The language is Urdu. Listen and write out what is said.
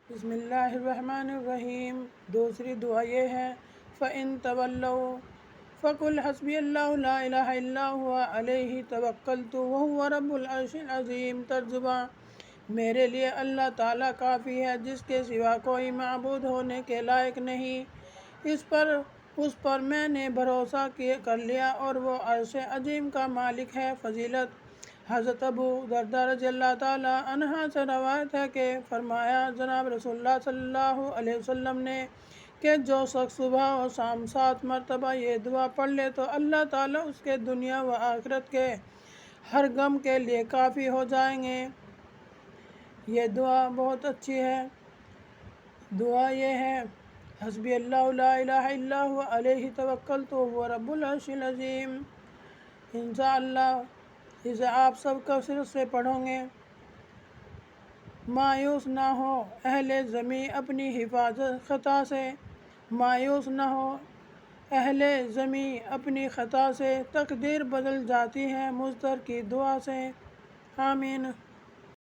بسم اللہ الرحمن الرحیم۔ دوسری دعا یہ ہے فَإِن تَوَلَّوْا فَقُلْ حَسْبِيَ اللَّهُ لَا إِلَٰهَ إِلَّا هُوَ عَلَيْهِ تَوَكَّلْتُ وَهُوَ رَبُّ الْعَرْشِ الْعَظِيمِ۔ ترجمہ: میرے لیے اللہ تعالیٰ کافی ہے، جس کے سوا کوئی معبود ہونے کے لائق نہیں۔ اس پر میں نے بھروسہ کر لیا اور وہ عرش عظیم کا مالک ہے۔ فضیلت: حضرت ابو درداء رضی اللہ تعالیٰ عنہ سے روایت ہے کہ فرمایا، جناب رسول اللہ صلی اللہ علیہ وسلم نے کہ جو شخص صبح و شام 7 مرتبہ یہ دعا پڑھ لے تو اللہ تعالیٰ اس کے دنیا و آخرت کے ہر غم کے لیے کافی ہو جائیں گے۔ یہ دعا بہت اچھی ہے۔ دعا یہ ہے: حسبی اللہ لا الہ الا هو علیہ توکلت وہو رب العرش العظیم۔ انشاءاللہ اسے آپ سب کثرت سے پڑھیں گے۔ مایوس نہ ہو اہل زمیں اپنی خطا سے، مایوس نہ ہو اہل زمیں اپنی خطا سے، تقدیر بدل جاتی ہے مضطر کی دعا سے۔ آمین۔